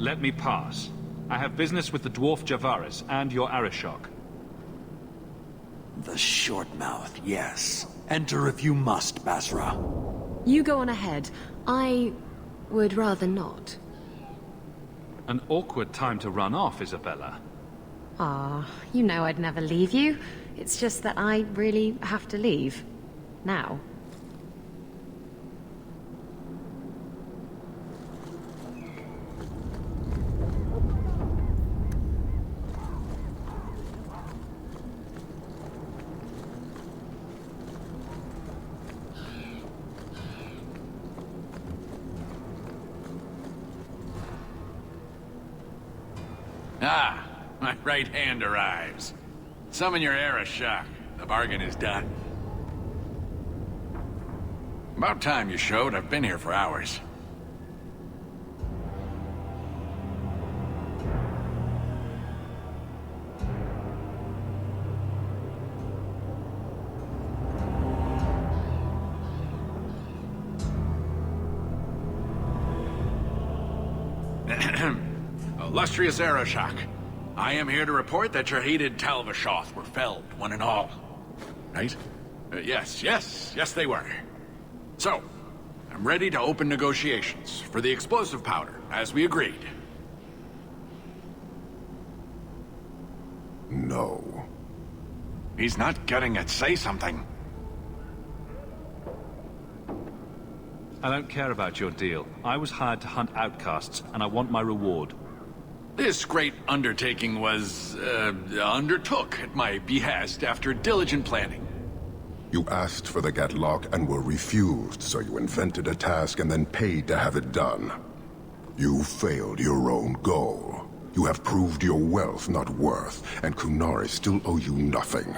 Let me pass. I have business with the dwarf Javaris and your Arishok. The short mouth, yes. Enter if you must, Basra. You go on ahead. I would rather not. An awkward time to run off, Isabella. Ah, you know I'd never leave you. It's just that I really have to leave. Now. Ah, my right hand arrives. Summon your Arishok. The bargain is done. About time you showed. I've been here for hours. Illustrious Arishok, I am here to report that your hated Talvashoth were felled, one and all. Right? Yes, they were. So, I'm ready to open negotiations for the explosive powder, as we agreed. No. He's not getting it. Say something. I don't care about your deal. I was hired to hunt outcasts, and I want my reward. This great undertaking was, undertook at my behest after diligent planning. You asked for the Gatlock and were refused, so you invented a task and then paid to have it done. You failed your own goal. You have proved your wealth not worth, and Kunari still owe you nothing.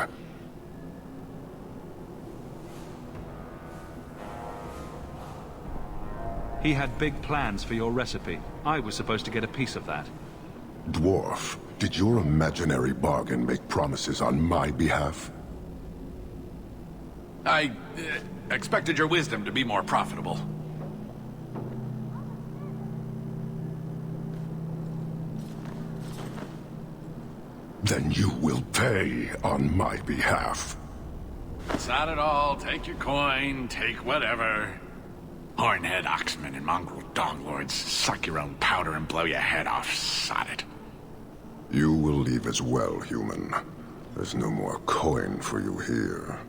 He had big plans for your recipe. I was supposed to get a piece of that. Dwarf, did your imaginary bargain make promises on my behalf? I expected your wisdom to be more profitable. Then you will pay on my behalf. It's not at all. Take your coin, take whatever. Hornhead oxmen and mongrel donglords, suck your own powder and blow your head off, sod it. You will leave as well, human. There's no more coin for you here.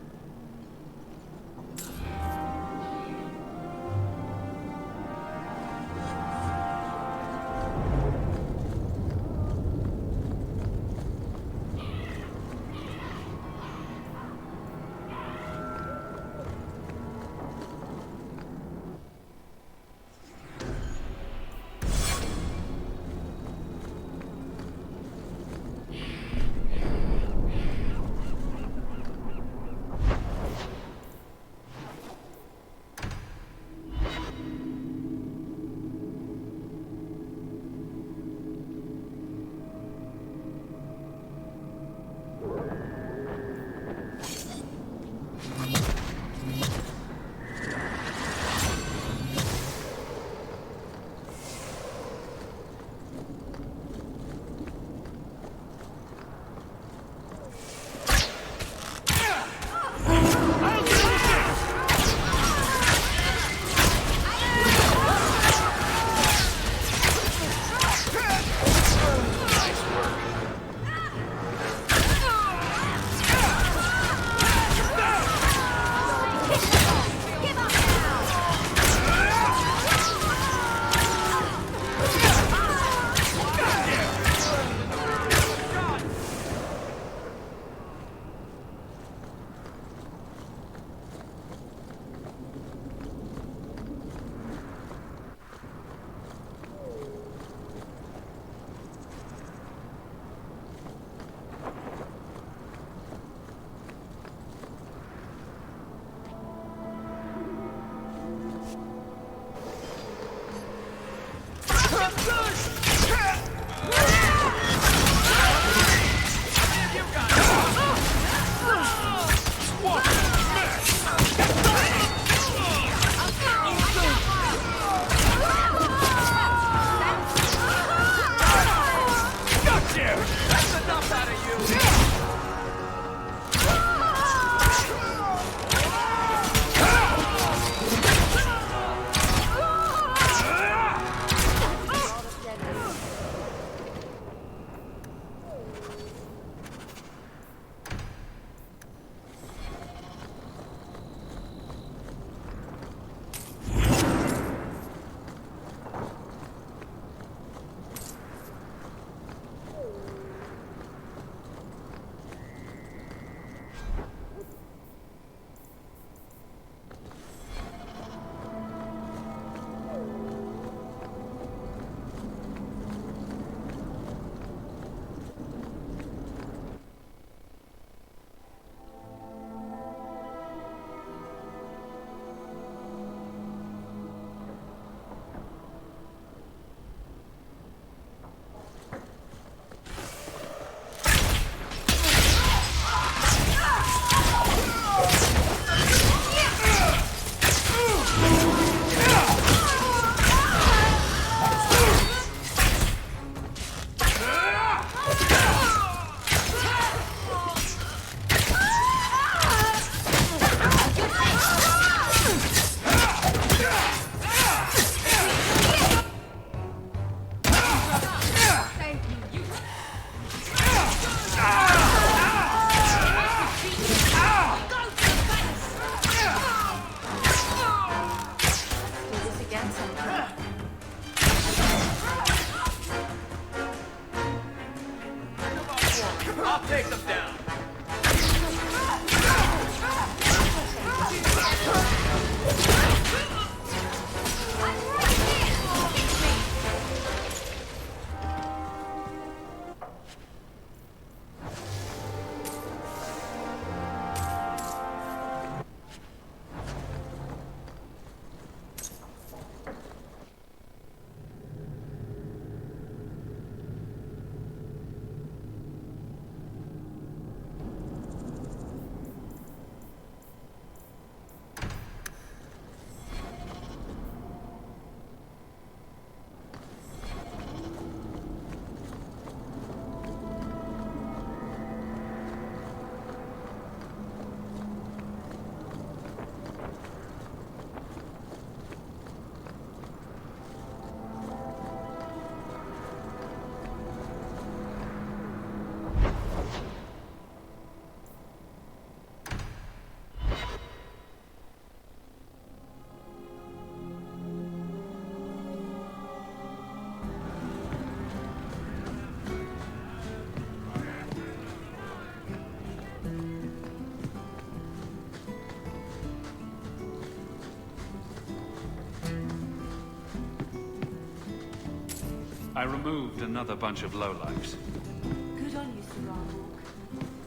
I removed another bunch of lowlifes. Good on you, Sir Hawk.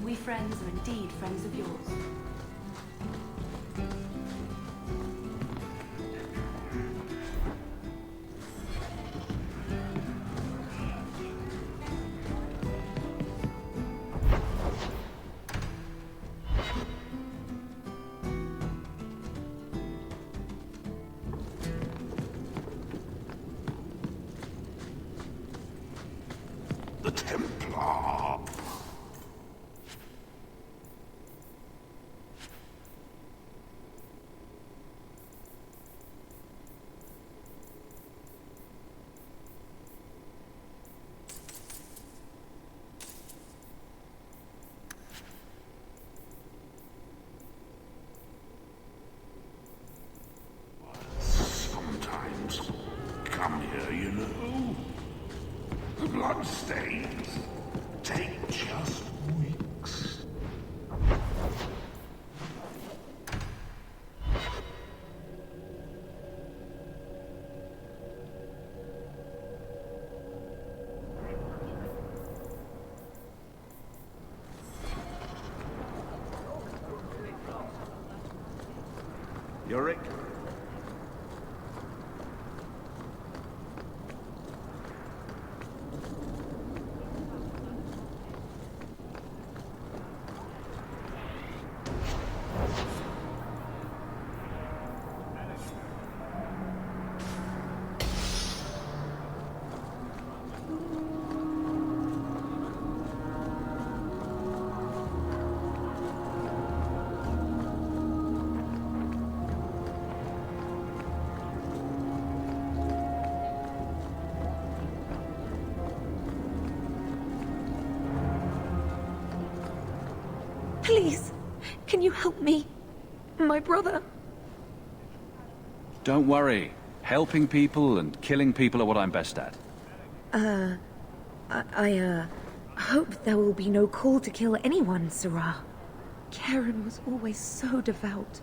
We friends are indeed friends of yours. The Templar. Sometimes come here, you know. The bloodstains take just weeks. Yorick? Please, can you help me? My brother. Don't worry. Helping people and killing people are what I'm best at. I hope there will be no call to kill anyone, Sirrah. Karen was always so devout,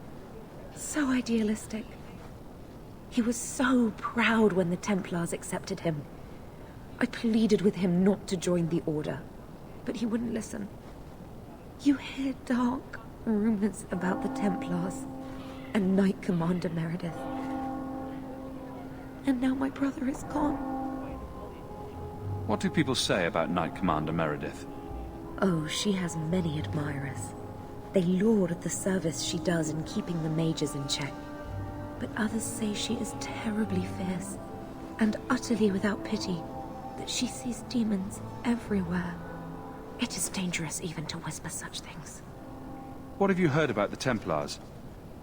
so idealistic. He was so proud when the Templars accepted him. I pleaded with him not to join the Order, but he wouldn't listen. You hear dark rumors about the Templars and Knight Commander Meredith. And now my brother is gone. What do people say about Knight Commander Meredith? Oh, she has many admirers. They laud the service she does in keeping the mages in check. But others say she is terribly fierce and utterly without pity, that she sees demons everywhere. It is dangerous even to whisper such things. What have you heard about the Templars?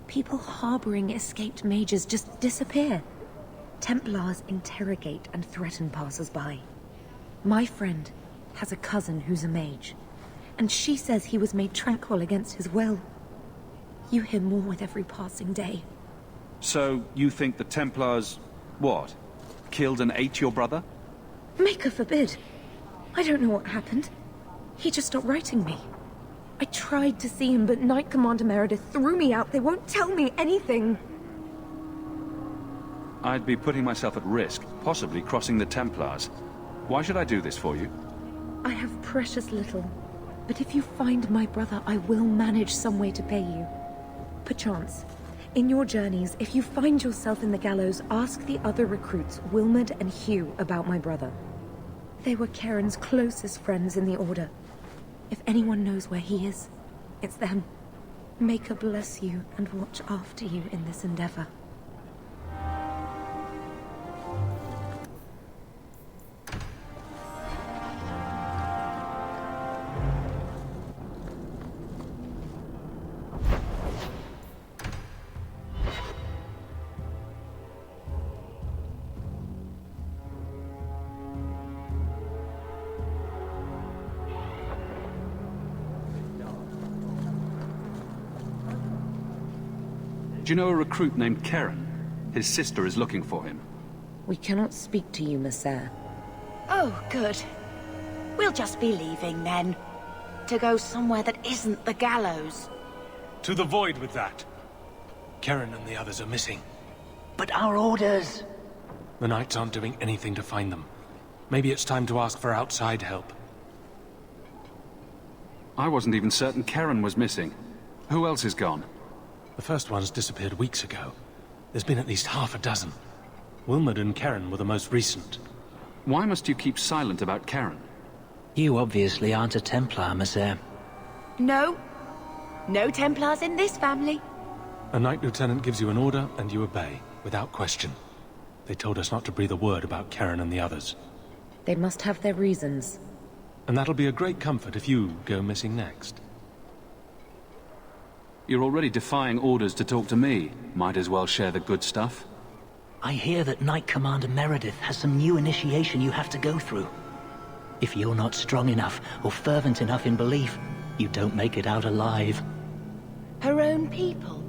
People harboring escaped mages just disappear. Templars interrogate and threaten passers-by. My friend has a cousin who's a mage, and she says he was made tranquil against his will. You hear more with every passing day. So, you think the Templars... what? Killed and ate your brother? Maker forbid. I don't know what happened. He just stopped writing me. I tried to see him, but Knight Commander Meredith threw me out. They won't tell me anything. I'd be putting myself at risk, possibly crossing the Templars. Why should I do this for you? I have precious little, but if you find my brother, I will manage some way to pay you. Perchance, in your journeys, if you find yourself in the gallows, ask the other recruits, Wilmerd and Hugh, about my brother. They were Karen's closest friends in the Order. If anyone knows where he is, it's them. Maker bless you and watch after you in this endeavor. Do you know a recruit named Karen? His sister is looking for him. We cannot speak to you, Messer. Oh, good. We'll just be leaving then. To go somewhere that isn't the gallows. To the void with that. Karen and the others are missing. But our orders... The Knights aren't doing anything to find them. Maybe it's time to ask for outside help. I wasn't even certain Karen was missing. Who else is gone? The first ones disappeared weeks ago. There's been at least half a dozen. Wilmot and Karen were the most recent. Why must you keep silent about Karen? You obviously aren't a Templar, Monsieur. No. No Templars in this family. A Knight Lieutenant gives you an order, and you obey, without question. They told us not to breathe a word about Karen and the others. They must have their reasons. And that'll be a great comfort if you go missing next. You're already defying orders to talk to me. Might as well share the good stuff. I hear that Knight Commander Meredith has some new initiation you have to go through. If you're not strong enough or fervent enough in belief, you don't make it out alive. Her own people?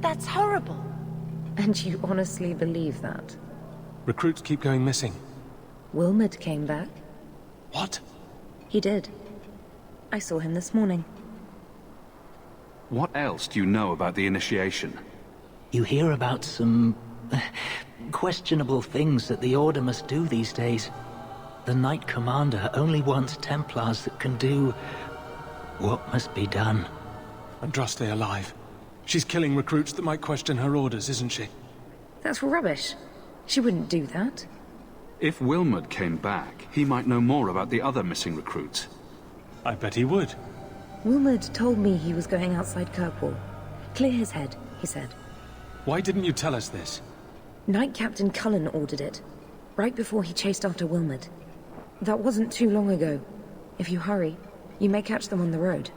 That's horrible. And you honestly believe that? Recruits keep going missing. Wilmot came back. What? He did. I saw him this morning. What else do you know about the initiation? You hear about some questionable things that the Order must do these days. The Knight Commander only wants Templars that can do what must be done. Andraste alive. She's killing recruits that might question her orders, isn't she? That's rubbish. She wouldn't do that. If Wilmot came back, he might know more about the other missing recruits. I bet he would. Wilmot told me he was going outside Kirkwall. Clear his head, he said. Why didn't you tell us this? Knight Captain Cullen ordered it, right before he chased after Wilmot. That wasn't too long ago. If you hurry, you may catch them on the road.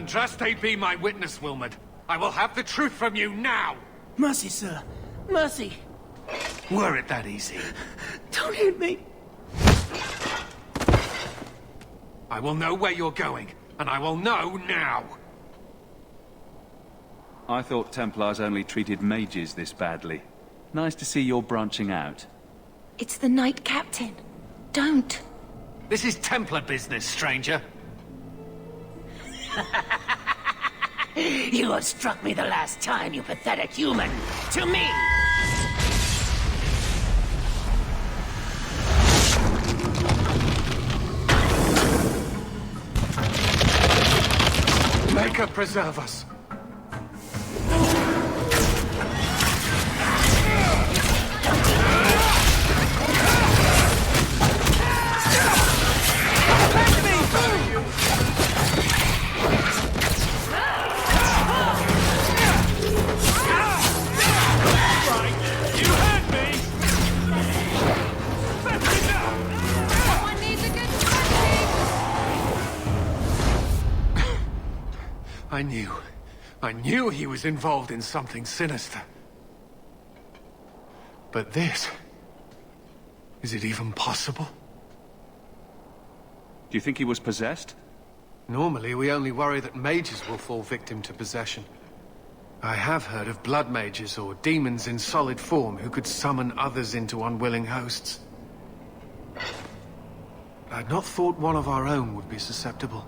Andraste be my witness, Wilmot. I will have the truth from you now! Mercy, sir. Mercy. Were it that easy? Don't hit me. I will know where you're going, and I will know now! I thought Templars only treated mages this badly. Nice to see you're branching out. It's the Knight Captain. Don't. This is Templar business, stranger. You have struck me the last time, you pathetic human. To me! Maker preserve us. I knew he was involved in something sinister. But this... is it even possible? Do you think he was possessed? Normally, we only worry that mages will fall victim to possession. I have heard of blood mages or demons in solid form who could summon others into unwilling hosts. I'd not thought one of our own would be susceptible.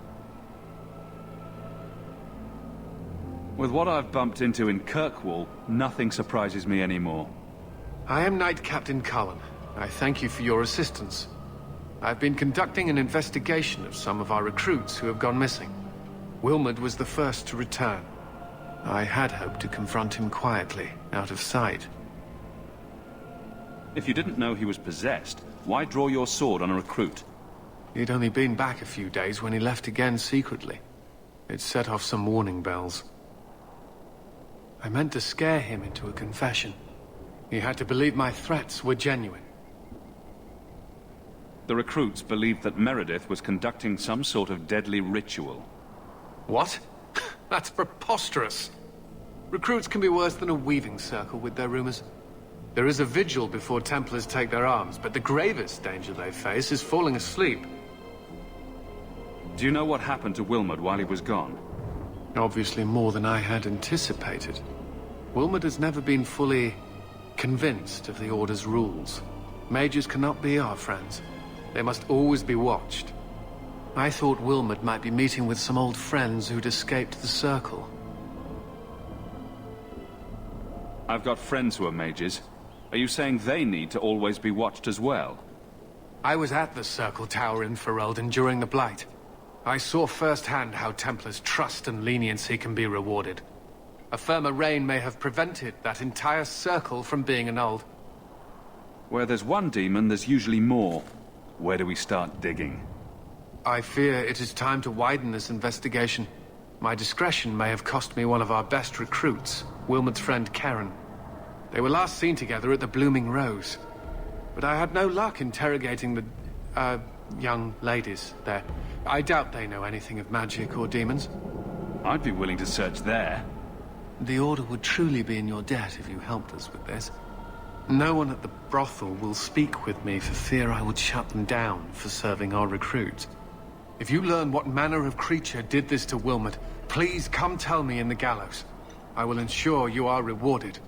With what I've bumped into in Kirkwall, nothing surprises me anymore. I am Knight Captain Cullen. I thank you for your assistance. I've been conducting an investigation of some of our recruits who have gone missing. Wilmot was the first to return. I had hoped to confront him quietly, out of sight. If you didn't know he was possessed, why draw your sword on a recruit? He'd only been back a few days when he left again secretly. It set off some warning bells. I meant to scare him into a confession. He had to believe my threats were genuine. The recruits believed that Meredith was conducting some sort of deadly ritual. What? That's preposterous. Recruits can be worse than a weaving circle with their rumors. There is a vigil before Templars take their arms, but the gravest danger they face is falling asleep. Do you know what happened to Wilmot while he was gone? Obviously more than I had anticipated. Wilmot has never been fully convinced of the Order's rules. Mages cannot be our friends. They must always be watched. I thought Wilmot might be meeting with some old friends who'd escaped the Circle. I've got friends who are mages. Are you saying they need to always be watched as well? I was at the Circle Tower in Ferelden during the Blight. I saw firsthand how Templars' trust and leniency can be rewarded. A firmer reign may have prevented that entire circle from being annulled. Where there's one demon, there's usually more. Where do we start digging? I fear it is time to widen this investigation. My discretion may have cost me one of our best recruits, Wilmot's friend Karen. They were last seen together at the Blooming Rose. But I had no luck interrogating the, young ladies there. I doubt they know anything of magic or demons. I'd be willing to search there. The Order would truly be in your debt if you helped us with this. No one at the brothel will speak with me for fear I would shut them down for serving our recruits. If you learn what manner of creature did this to Wilmot, please come tell me in the gallows. I will ensure you are rewarded.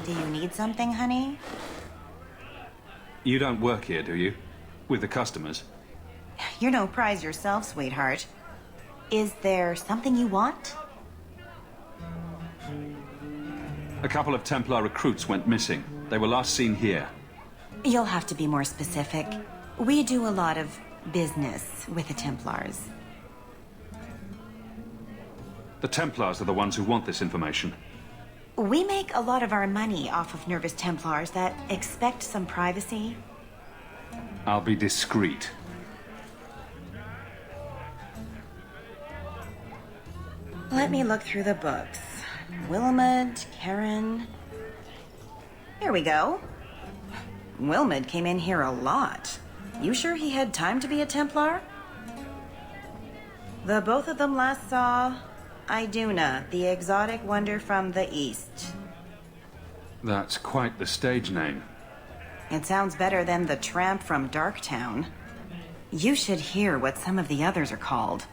Do you need something, honey? You don't work here, do you? With the customers? You're no prize yourself, sweetheart. Is there something you want? A couple of Templar recruits went missing. They were last seen here. You'll have to be more specific. We do a lot of business with the Templars. The Templars are the ones who want this information. We make a lot of our money off of nervous Templars that expect some privacy. I'll be discreet. Let me look through the books. Wilmot, Karen... Here we go. Wilmot came in here a lot. You sure he had time to be a Templar? The both of them last saw Iduna, the exotic wonder from the east. That's quite the stage name. It sounds better than the tramp from Darktown. You should hear what some of the others are called.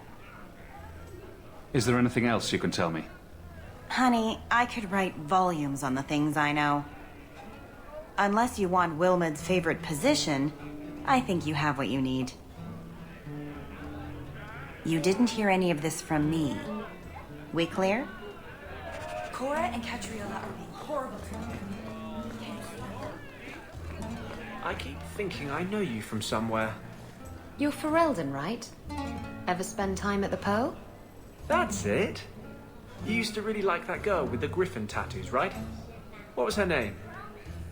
Is there anything else you can tell me? Honey, I could write volumes on the things I know. Unless you want Wilmot's favorite position, I think you have what you need. You didn't hear any of this from me. We clear? Cora and Catriona are being horrible to me. I keep thinking I know you from somewhere. You're Ferelden, right? Ever spend time at the Pearl? That's it. You used to really like that girl with the griffin tattoos, right? What was her name?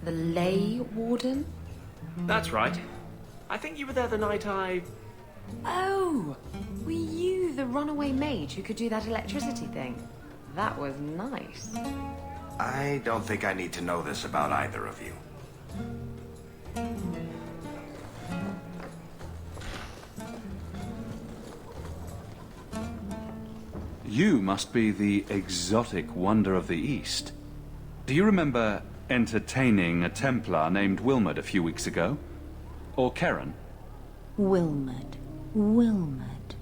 The Ley Warden? That's right. I think you were there the night I... Oh! Were you the runaway mage who could do that electricity thing? That was nice. I don't think I need to know this about either of you. You must be the exotic wonder of the East. Do you remember entertaining a Templar named Wilmot a few weeks ago? Or Karen? Wilmot. Wilmot.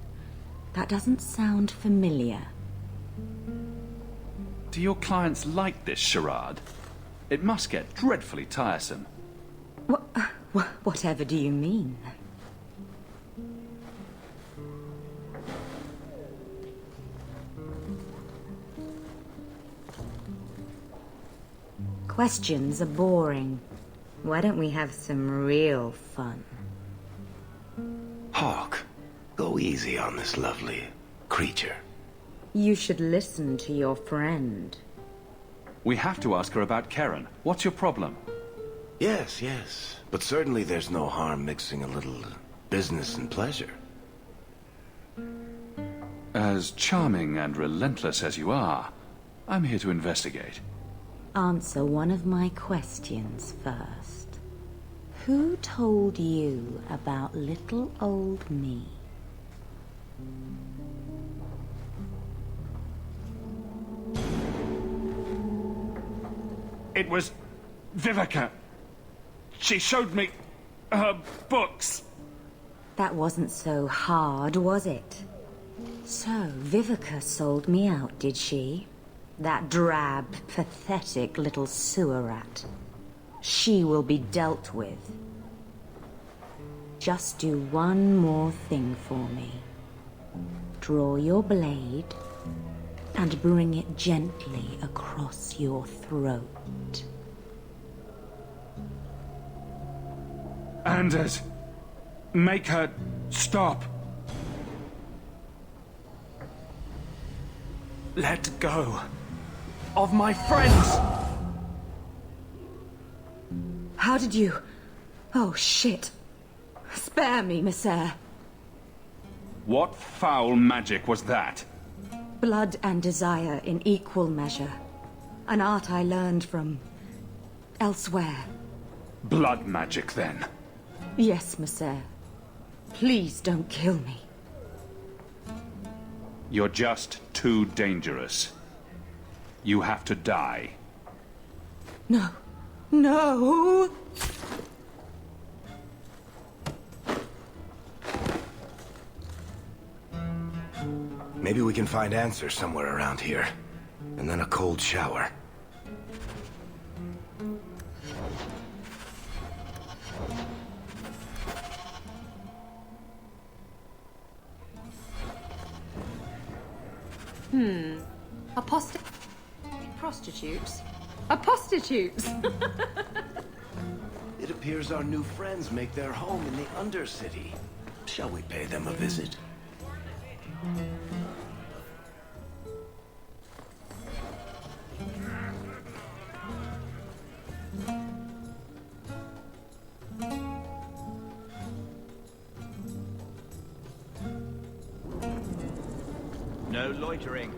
That doesn't sound familiar. Do your clients like this charade? It must get dreadfully tiresome. Whatever do you mean? Questions are boring. Why don't we have some real fun? Hawk, go easy on this lovely creature. You should listen to your friend. We have to ask her about Karen. What's your problem? Yes, yes. But certainly there's no harm mixing a little business and pleasure. As charming and relentless as you are, I'm here to investigate. Answer one of my questions first. Who told you about little old me? It was Vivica. She showed me her books. That wasn't so hard, was it? So, Vivica sold me out, did she? That drab, pathetic little sewer rat. She will be dealt with. Just do one more thing for me. Draw your blade and bring it gently across your throat. Anders, make her stop. Let go of my friends! How did you... Oh, shit. Spare me, Messere. What foul magic was that? Blood and desire in equal measure. An art I learned from... elsewhere. Blood magic, then? Yes, Messere. Please don't kill me. You're just too dangerous. You have to die. No. No! Maybe we can find answers somewhere around here. And then a cold shower. Prostitutes? Prostitutes! It appears our new friends make their home in the Undercity. Shall we pay them a visit? No loitering.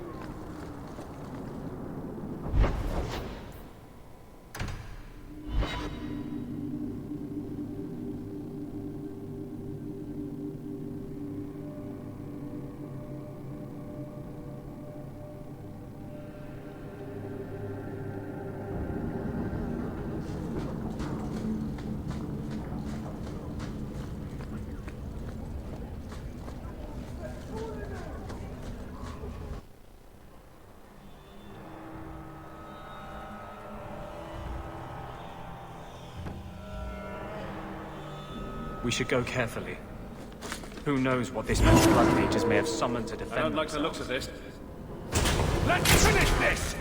We should go carefully. Who knows what this man's blood mages may have summoned to defend I don't like the themselves. looks of this. Let's finish this!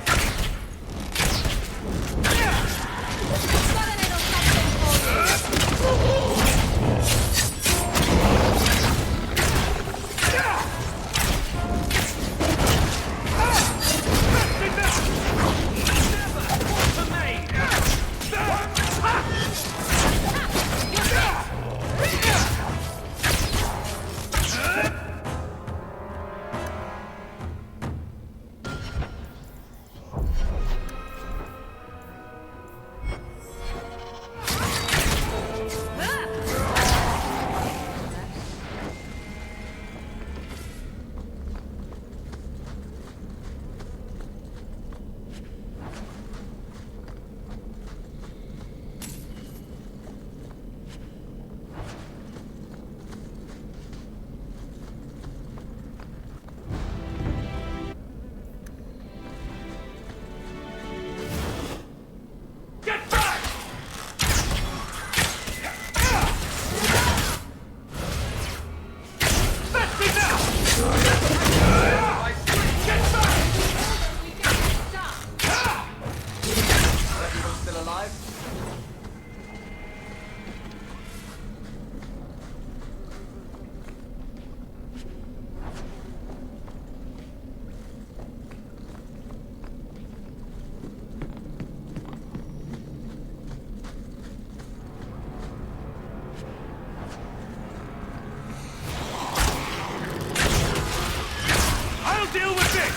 Deal with this!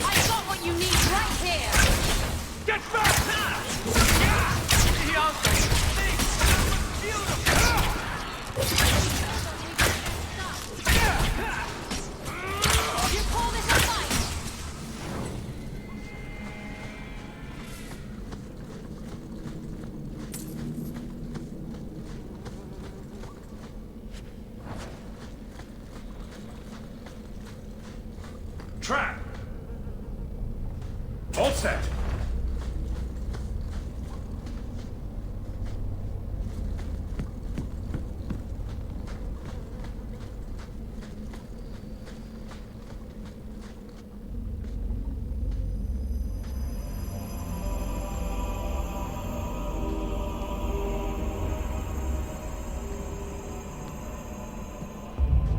I've got what you need right here! Get back! You call this a fight? Trap! All set!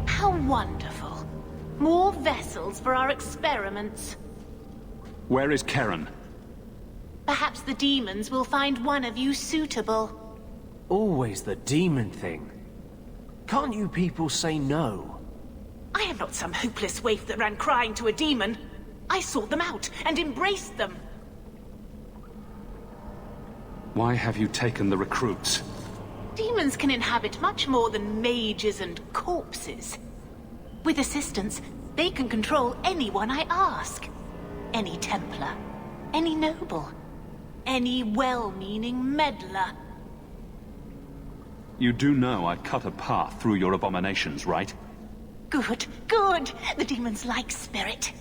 How wonderful. More vessels for our experiments. Where is Karen? Perhaps the demons will find one of you suitable. Always the demon thing. Can't you people say no? I am not some hopeless waif that ran crying to a demon. I sought them out and embraced them. Why have you taken the recruits? Demons can inhabit much more than mages and corpses. With assistance, they can control anyone I ask. Any Templar, any noble, any well-meaning meddler. You do know I cut a path through your abominations, right? Good, good. The demons like spirit.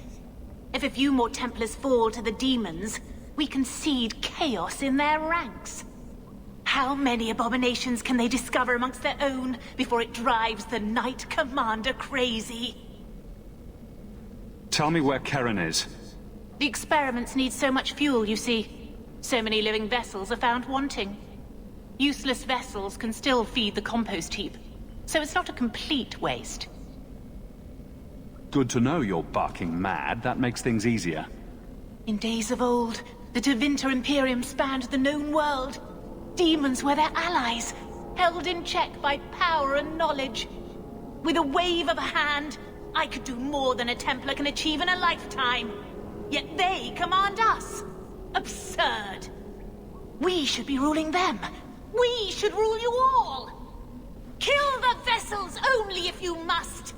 If a few more Templars fall to the demons, we can seed chaos in their ranks. How many abominations can they discover amongst their own before it drives the Knight Commander crazy? Tell me where Karen is. The experiments need so much fuel, you see. So many living vessels are found wanting. Useless vessels can still feed the compost heap, so it's not a complete waste. Good to know you're barking mad. That makes things easier. In days of old, the Tevinter Imperium spanned the known world. Demons were their allies, held in check by power and knowledge. With a wave of a hand, I could do more than a Templar can achieve in a lifetime. Yet they command us. Absurd. We should be ruling them. We should rule you all. Kill the vessels only if you must.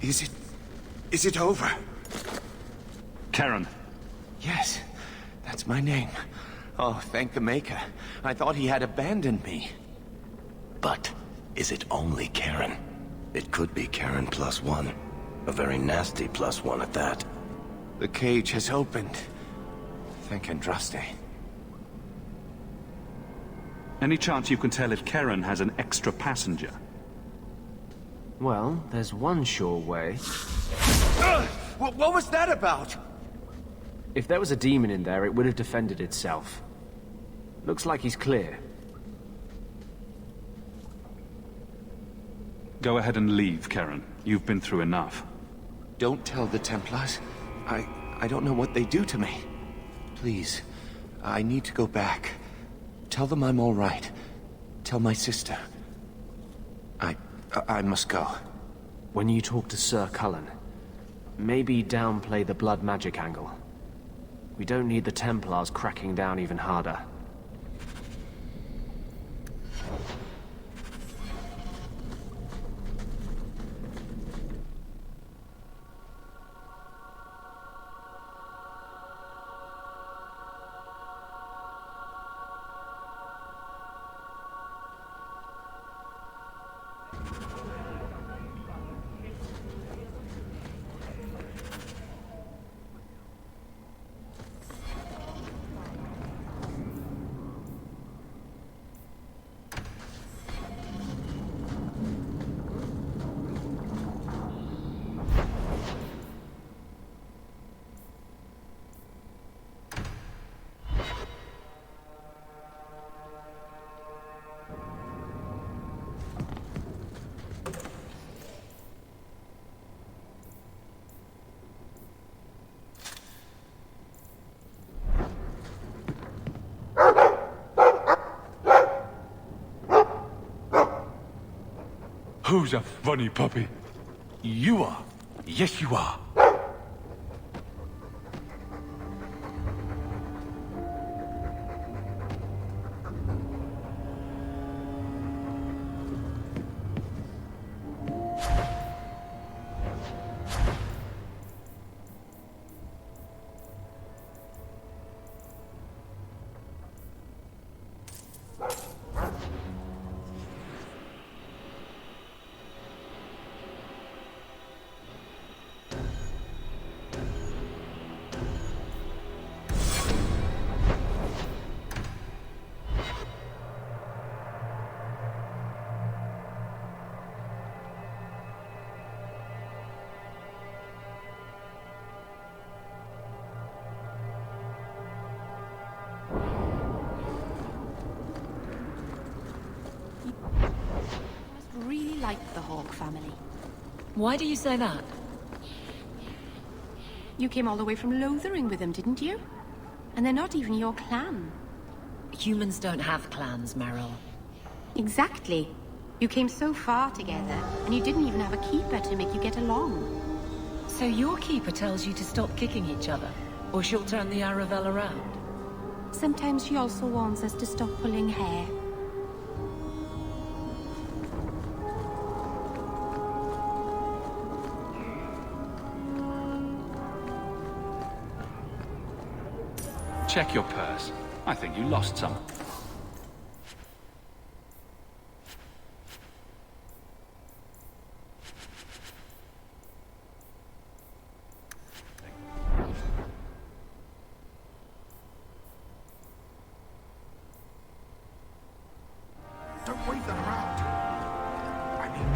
Is it over? Karen. Yes, that's my name. Oh, thank the Maker. I thought he had abandoned me. But is it only Karen? It could be Karen +1. A very nasty +1 at that. The cage has opened. Thank Andraste. Any chance you can tell if Karen has an extra passenger? Well, there's one sure way. What was that about? If there was a demon in there, it would have defended itself. Looks like he's clear. Go ahead and leave, Karen. You've been through enough. Don't tell the Templars. I don't know what they do to me. Please, I need to go back. Tell them I'm all right. Tell my sister. I must go. When you talk to Sir Cullen, maybe downplay the blood magic angle. We don't need the Templars cracking down even harder. Who's a funny puppy? You are. Yes, you are. Really like the Hawk family. Why do you say that? You came all the way from Lothering with them, didn't you? And they're not even your clan. Humans don't have clans, Meryl. Exactly. You came so far together, and you didn't even have a keeper to make you get along. So your keeper tells you to stop kicking each other, or she'll turn the Aravel around? Sometimes she also warns us to stop pulling hair. Check your purse. I think you lost some. Don't wave them around. I mean...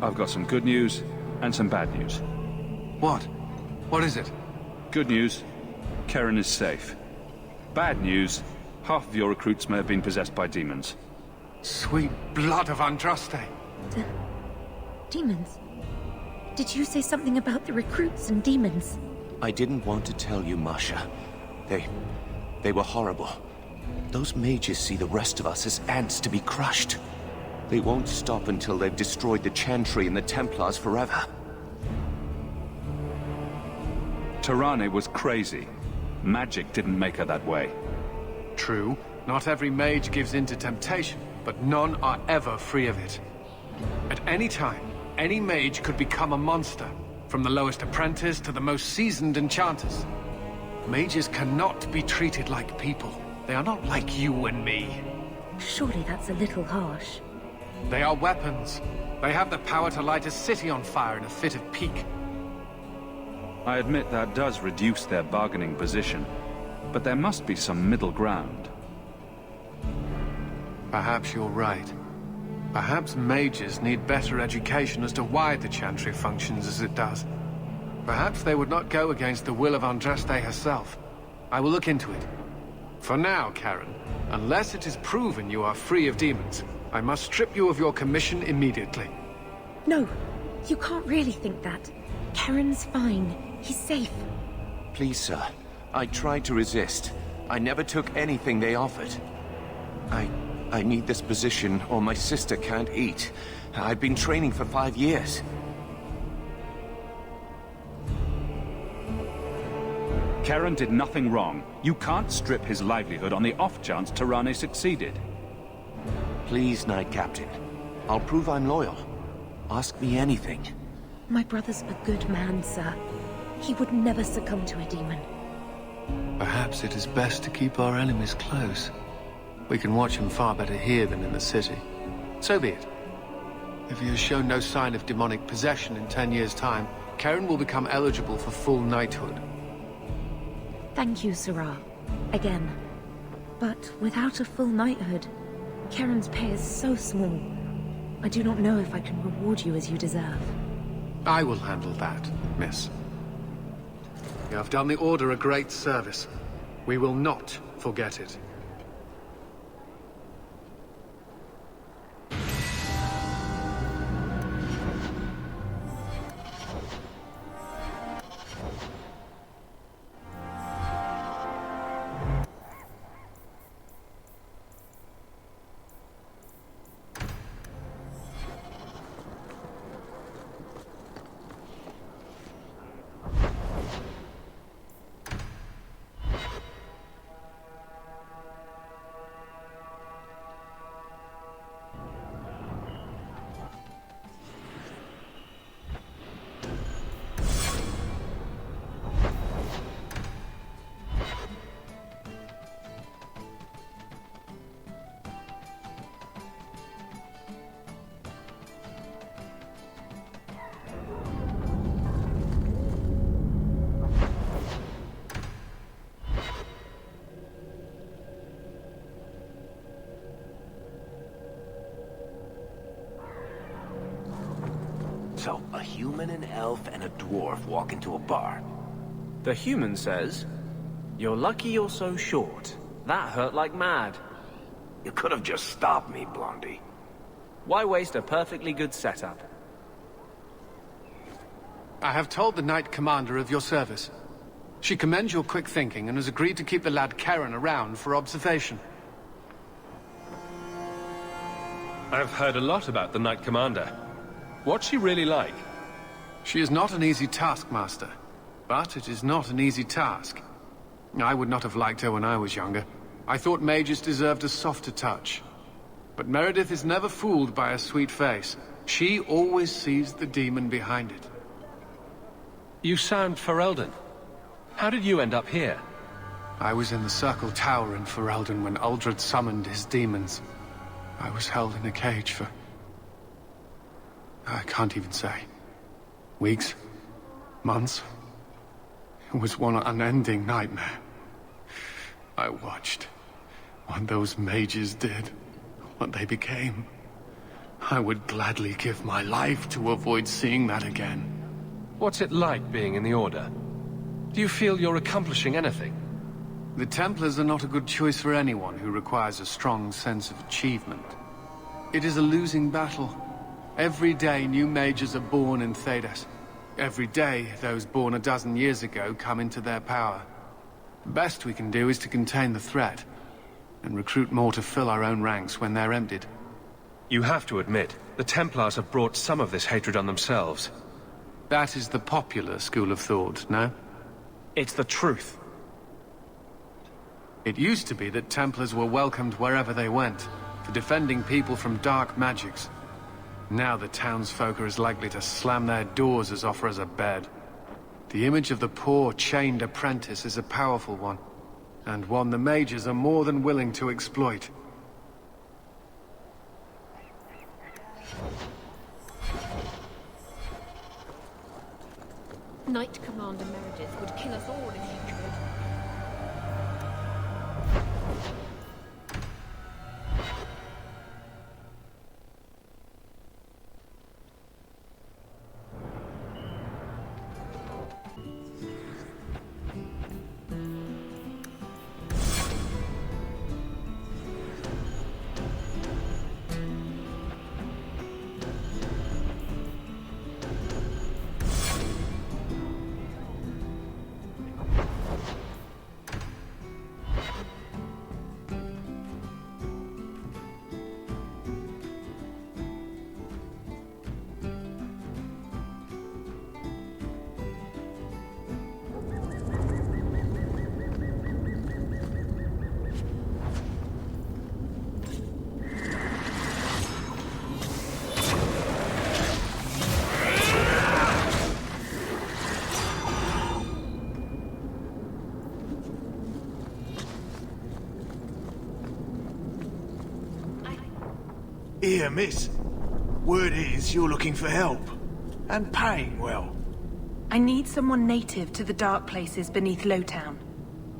I've got some good news and some bad news. What? What is it? Good news, Karen is safe. Bad news, half of your recruits may have been possessed by demons. Sweet blood of Andraste. Demons? Did you say something about the recruits and demons? I didn't want to tell you, Masha. They were horrible. Those mages see the rest of us as ants to be crushed. They won't stop until they've destroyed the Chantry and the Templars forever. Tirane was crazy. Magic didn't make her that way. True. Not every mage gives in to temptation, but none are ever free of it. At any time, any mage could become a monster, from the lowest apprentice to the most seasoned enchanters. Mages cannot be treated like people. They are not like you and me. Surely that's a little harsh. They are weapons. They have the power to light a city on fire in a fit of pique. I admit that does reduce their bargaining position, but there must be some middle ground. Perhaps you're right. Perhaps mages need better education as to why the Chantry functions as it does. Perhaps they would not go against the will of Andraste herself. I will look into it. For now, Karen, unless it is proven you are free of demons, I must strip you of your commission immediately. No, you can't really think that. Karen's fine. He's safe. Please, sir. I tried to resist. I never took anything they offered. I need this position, or my sister can't eat. I've been training for 5 years. Karen did nothing wrong. You can't strip his livelihood on the off chance Tirane succeeded. Please, Knight Captain. I'll prove I'm loyal. Ask me anything. My brother's a good man, sir. He would never succumb to a demon. Perhaps it is best to keep our enemies close. We can watch him far better here than in the city. So be it. If he has shown no sign of demonic possession in 10 years' time, Karen will become eligible for full knighthood. Thank you, Sarah. Again. But without a full knighthood, Karen's pay is so small. I do not know if I can reward you as you deserve. I will handle that, miss. You have done the Order a great service. We will not forget it. So, a human, an elf, and a dwarf walk into a bar. The human says, "You're lucky you're so short. That hurt like mad." You could have just stopped me, Blondie. Why waste a perfectly good setup? I have told the Knight Commander of your service. She commends your quick thinking and has agreed to keep the lad Karen around for observation. I've heard a lot about the Knight Commander. What's she really like? She is not an easy taskmaster, but it is not an easy task. I would not have liked her when I was younger. I thought mages deserved a softer touch. But Meredith is never fooled by a sweet face. She always sees the demon behind it. You sound Ferelden. How did you end up here? I was in the Circle Tower in Ferelden when Uldred summoned his demons. I was held in a cage for... I can't even say. Weeks? Months? It was one unending nightmare. I watched what those mages did, what they became. I would gladly give my life to avoid seeing that again. What's it like being in the Order? Do you feel you're accomplishing anything? The Templars are not a good choice for anyone who requires a strong sense of achievement. It is a losing battle. Every day new mages are born in Thedas. Every day, those born a dozen years ago come into their power. The best we can do is to contain the threat, and recruit more to fill our own ranks when they're emptied. You have to admit, the Templars have brought some of this hatred on themselves. That is the popular school of thought, no? It's the truth. It used to be that Templars were welcomed wherever they went, for defending people from dark magics. Now the townsfolk are as likely to slam their doors as offer us a bed. The image of the poor, chained apprentice is a powerful one, and one the mages are more than willing to exploit. Knight Commander Meredith would kill us all if he could. Here, miss. Word is you're looking for help. And paying well. I need someone native to the dark places beneath Lowtown.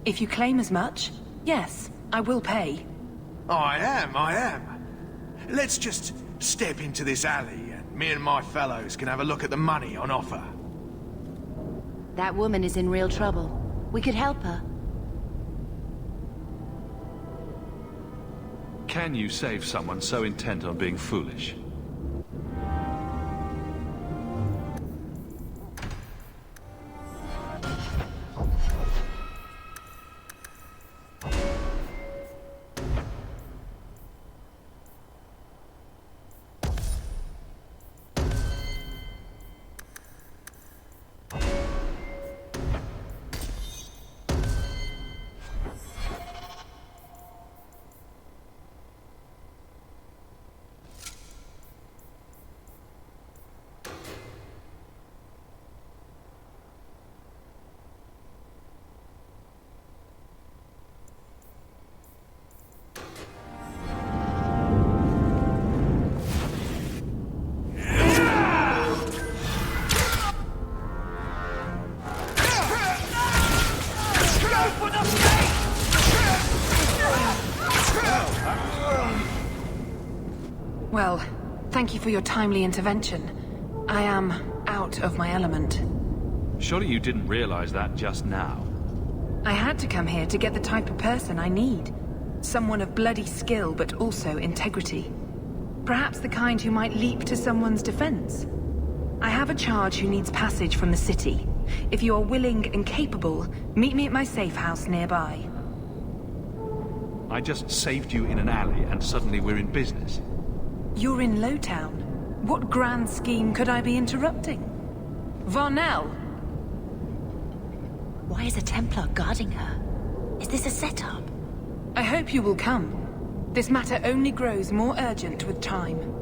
If you claim as much, yes, I will pay. I am. Let's just step into this alley and me and my fellows can have a look at the money on offer. That woman is in real trouble. We could help her. Can you save someone so intent on being foolish? Well, thank you for your timely intervention. I am out of my element. Surely you didn't realize that just now. I had to come here to get the type of person I need. Someone of bloody skill, but also integrity. Perhaps the kind who might leap to someone's defense. I have a charge who needs passage from the city. If you are willing and capable, meet me at my safe house nearby. I just saved you in an alley and suddenly we're in business. You're in Lowtown. What grand scheme could I be interrupting? Varnell! Why is a Templar guarding her? Is this a setup? I hope you will come. This matter only grows more urgent with time.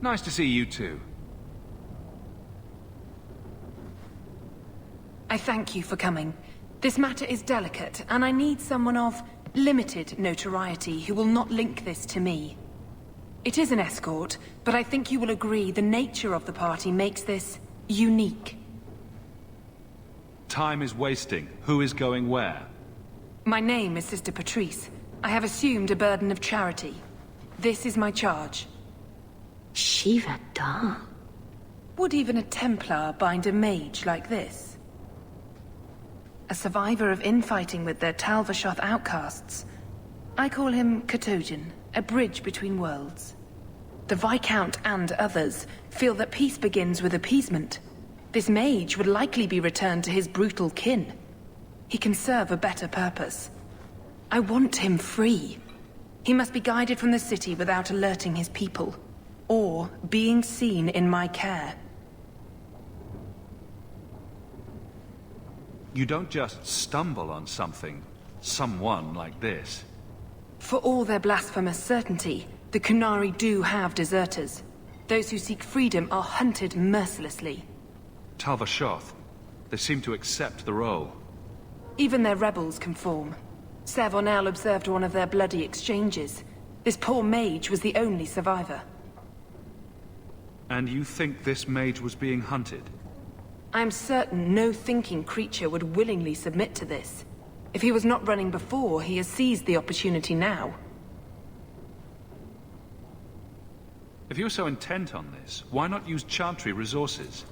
Nice to see you too. I thank you for coming. This matter is delicate, and I need someone of limited notoriety who will not link this to me. It is an escort, but I think you will agree the nature of the party makes this unique. Time is wasting. Who is going where? My name is Sister Patrice. I have assumed a burden of charity. This is my charge. Shiva Da. Would even a Templar bind a mage like this? A survivor of infighting with their Talvashoth outcasts. I call him Katojan, a bridge between worlds. The Viscount and others feel that peace begins with appeasement. This mage would likely be returned to his brutal kin. He can serve a better purpose. I want him free. He must be guided from the city without alerting his people, or being seen in my care. You don't just stumble on someone like this. For all their blasphemous certainty, the Kunari do have deserters. Those who seek freedom are hunted mercilessly. Talvashoth, they seem to accept the role. Even their rebels conform. Savonel observed one of their bloody exchanges. This poor mage was the only survivor. And you think this mage was being hunted? I am certain no thinking creature would willingly submit to this. If he was not running before, he has seized the opportunity now. If you're so intent on this, why not use Chantry resources?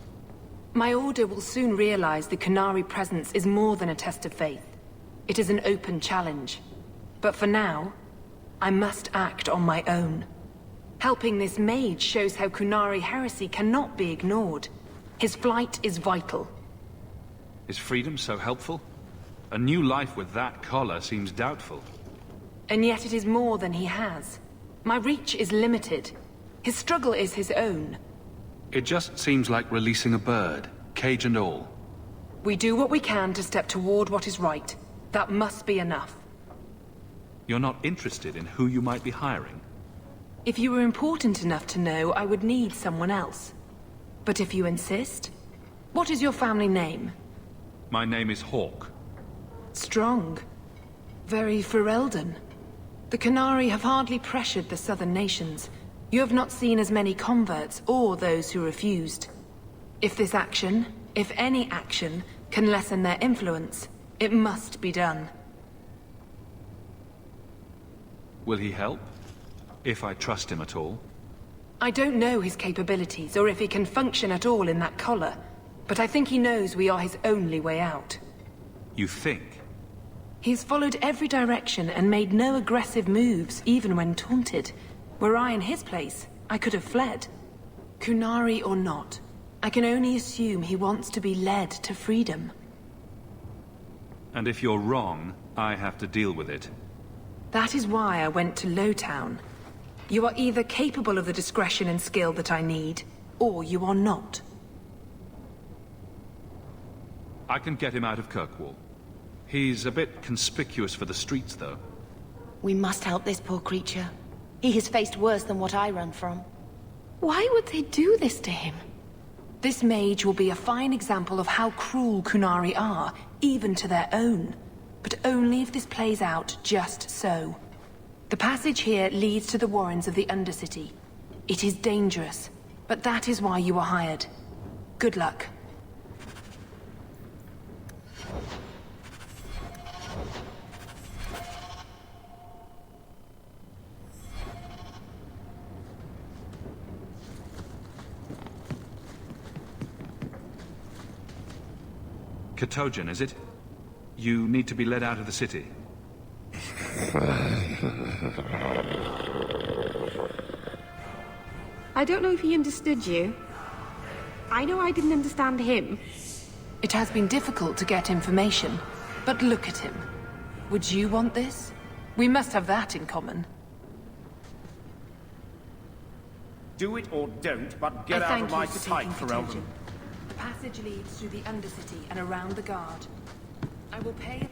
My order will soon realize the Kunari presence is more than a test of faith. It is an open challenge. But for now, I must act on my own. Helping this mage shows how Kunari heresy cannot be ignored. His flight is vital. Is freedom so helpful? A new life with that collar seems doubtful. And yet it is more than he has. My reach is limited. His struggle is his own. It just seems like releasing a bird, cage and all. We do what we can to step toward what is right. That must be enough. You're not interested in who you might be hiring? If you were important enough to know, I would need someone else. But if you insist, what is your family name? My name is Hawk. Strong. Very Ferelden. The Kunari have hardly pressured the southern nations. You have not seen as many converts or those who refused. If this action, if any action, can lessen their influence, it must be done. Will he help? If I trust him at all? I don't know his capabilities, or if he can function at all in that collar, but I think he knows we are his only way out. You think? He's followed every direction and made no aggressive moves, even when taunted. Were I in his place, I could have fled. Kunari or not, I can only assume he wants to be led to freedom. And if you're wrong, I have to deal with it. That is why I went to Lowtown. You are either capable of the discretion and skill that I need, or you are not. I can get him out of Kirkwall. He's a bit conspicuous for the streets, though. We must help this poor creature. He has faced worse than what I run from. Why would they do this to him? This mage will be a fine example of how cruel Kunari are, even to their own. But only if this plays out just so. The passage here leads to the warrens of the Undercity. It is dangerous, but that is why you are hired. Good luck. Katojan, is it? You need to be led out of the city. I don't know if he understood you. I know I didn't understand him. It has been difficult to get information, but look at him. Would you want this? We must have that in common. Do it or don't, but get out of my sight, Ferelden. The passage leads through the Undercity and around the Guard. I will pay